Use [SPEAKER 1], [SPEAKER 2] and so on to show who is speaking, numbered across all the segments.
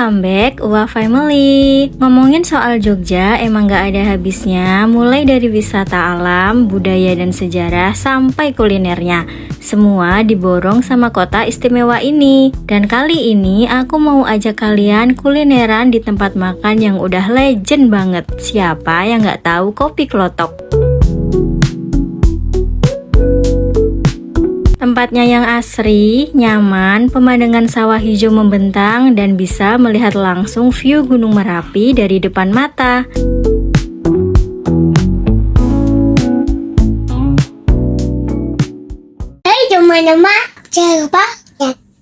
[SPEAKER 1] Welcome back UA Family. Ngomongin soal Jogja emang gak ada habisnya. Mulai dari wisata alam, budaya dan sejarah sampai kulinernya, semua diborong sama kota istimewa ini. Dan kali ini aku mau ajak kalian kulineran di tempat makan yang udah legend banget. Siapa yang gak tahu Kopi Klotok? Tempatnya yang asri, nyaman, pemandangan sawah hijau membentang, dan bisa melihat langsung view Gunung Merapi dari depan mata.
[SPEAKER 2] Hai teman-teman, jangan lupa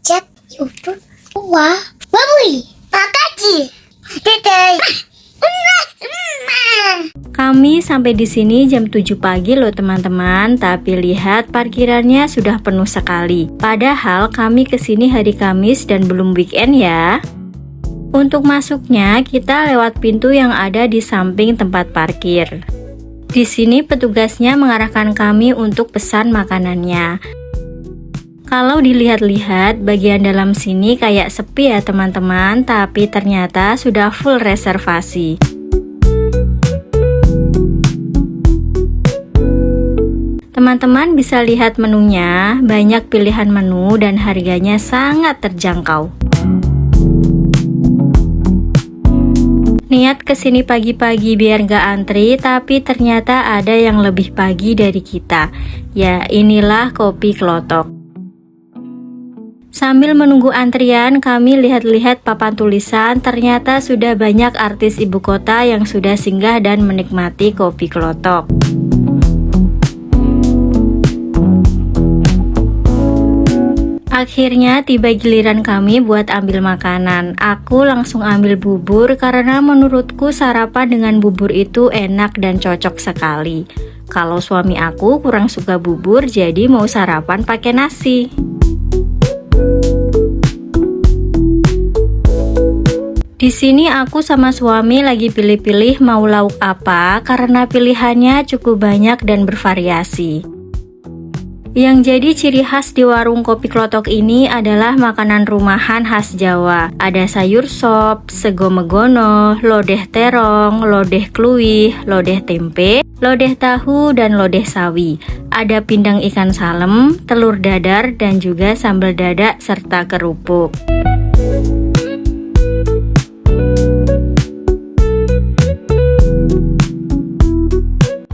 [SPEAKER 2] cek YouTube UA Family. Makasih. Dadah.
[SPEAKER 1] Kami sampai di sini jam 7 pagi loh teman-teman, tapi lihat parkirannya sudah penuh sekali. Padahal kami kesini hari Kamis dan belum weekend ya. Untuk masuknya kita lewat pintu yang ada di samping tempat parkir. Di sini petugasnya mengarahkan kami untuk pesan makanannya. Kalau dilihat-lihat bagian dalam sini kayak sepi ya teman-teman, tapi ternyata sudah full reservasi. Teman-teman bisa lihat menunya, banyak pilihan menu dan harganya sangat terjangkau. Niat kesini pagi-pagi biar gak antri, tapi ternyata ada yang lebih pagi dari kita. Ya, inilah Kopi Klotok. Sambil menunggu antrian, kami lihat-lihat papan tulisan, ternyata sudah banyak artis ibu kota yang sudah singgah dan menikmati Kopi Klotok. Akhirnya tiba giliran kami buat ambil makanan. Aku langsung ambil bubur karena menurutku sarapan dengan bubur itu enak dan cocok sekali. Kalau suami aku kurang suka bubur, jadi mau sarapan pakai nasi. Di sini aku sama suami lagi pilih-pilih mau lauk apa karena pilihannya cukup banyak dan bervariasi. Yang jadi ciri khas di warung Kopi Klotok ini adalah makanan rumahan khas Jawa. Ada sayur sop, sego megono, lodeh terong, lodeh kluwih, lodeh tempe, lodeh tahu, dan lodeh sawi. Ada pindang ikan salem, telur dadar, dan juga sambal dadak serta kerupuk.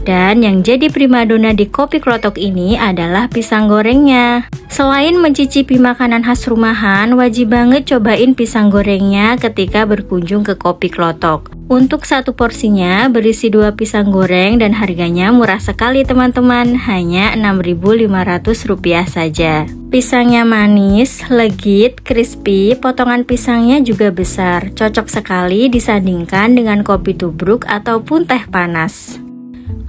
[SPEAKER 1] Dan yang jadi primadona di Kopi Klotok ini adalah pisang gorengnya. Selain mencicipi makanan khas rumahan, wajib banget cobain pisang gorengnya ketika berkunjung ke Kopi Klotok. Untuk satu porsinya berisi 2 pisang goreng dan harganya murah sekali teman-teman, hanya Rp6.500 saja. Pisangnya manis, legit, crispy, potongan pisangnya juga besar, cocok sekali disandingkan dengan kopi tubruk ataupun teh panas.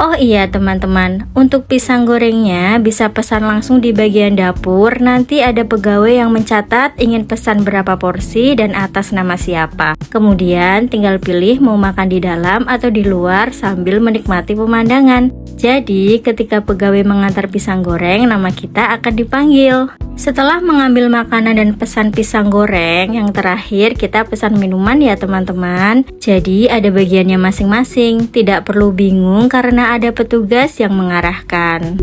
[SPEAKER 1] Oh iya teman-teman, untuk pisang gorengnya bisa pesan langsung di bagian dapur. Nanti ada pegawai yang mencatat ingin pesan berapa porsi dan atas nama siapa. Kemudian tinggal pilih mau makan di dalam atau di luar sambil menikmati pemandangan. Jadi ketika pegawai mengantar pisang goreng, nama kita akan dipanggil. Setelah mengambil makanan dan pesan pisang goreng, yang terakhir kita pesan minuman ya teman-teman. Jadi ada bagiannya masing-masing, tidak perlu bingung karena ada petugas yang mengarahkan.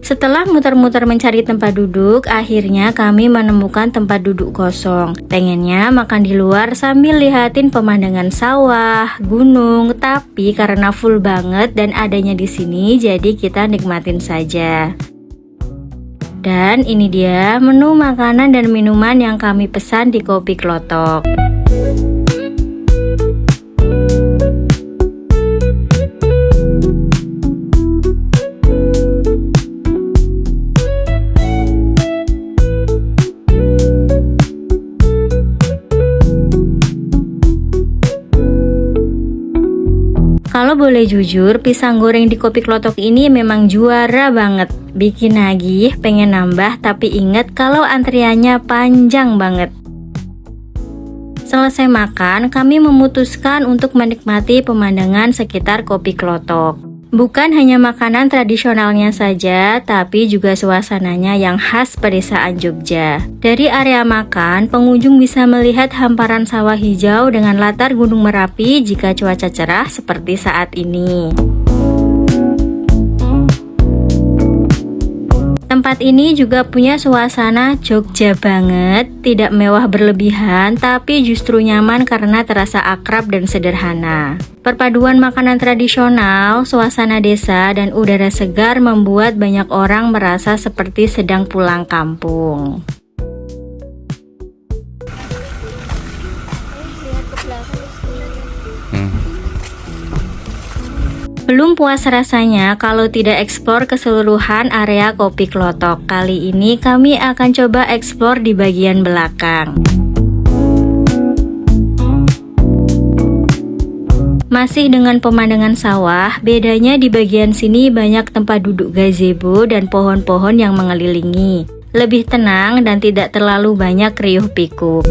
[SPEAKER 1] Setelah muter-muter mencari tempat duduk, akhirnya kami menemukan tempat duduk kosong. Pengennya makan di luar sambil lihatin pemandangan sawah, gunung, tapi karena full banget dan adanya di sini, jadi kita nikmatin saja. Dan ini dia menu makanan dan minuman yang kami pesan di Kopi Klotok. Kalau boleh jujur, pisang goreng di Kopi Klotok ini memang juara banget. Bikin nagih, pengen nambah, tapi ingat kalau antriannya panjang banget. Selesai makan, kami memutuskan untuk menikmati pemandangan sekitar Kopi Klotok. Bukan hanya makanan tradisionalnya saja, tapi juga suasananya yang khas pedesaan Jogja. Dari area makan, pengunjung bisa melihat hamparan sawah hijau dengan latar Gunung Merapi jika cuaca cerah seperti saat ini. Tempat ini juga punya suasana Jogja banget, tidak mewah berlebihan, tapi justru nyaman karena terasa akrab dan sederhana. Perpaduan makanan tradisional, suasana desa, dan udara segar membuat banyak orang merasa seperti sedang pulang kampung. Belum puas rasanya kalau tidak eksplor keseluruhan area Kopi Klotok. Kali ini kami akan coba eksplor di bagian belakang. Masih dengan pemandangan sawah, bedanya di bagian sini banyak tempat duduk gazebo dan pohon-pohon yang mengelilingi. Lebih tenang dan tidak terlalu banyak riuh pikuk.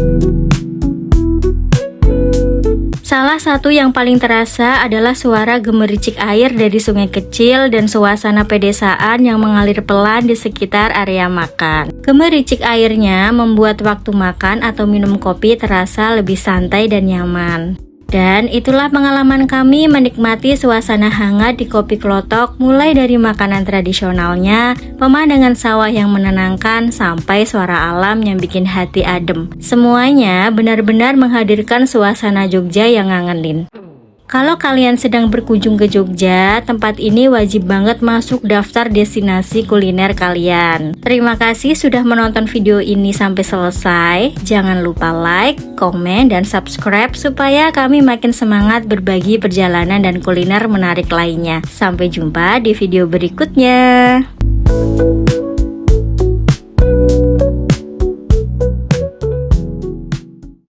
[SPEAKER 1] Salah satu yang paling terasa adalah suara gemericik air dari sungai kecil dan suasana pedesaan yang mengalir pelan di sekitar area makan. Gemericik airnya membuat waktu makan atau minum kopi terasa lebih santai dan nyaman. Dan itulah pengalaman kami menikmati suasana hangat di Kopi Klotok, mulai dari makanan tradisionalnya, pemandangan sawah yang menenangkan, sampai suara alam yang bikin hati adem. Semuanya benar-benar menghadirkan suasana Jogja yang ngangenin. Kalau kalian sedang berkunjung ke Jogja, tempat ini wajib banget masuk daftar destinasi kuliner kalian. Terima kasih sudah menonton video ini sampai selesai. Jangan lupa like, komen, dan subscribe supaya kami makin semangat berbagi perjalanan dan kuliner menarik lainnya. Sampai jumpa di video berikutnya.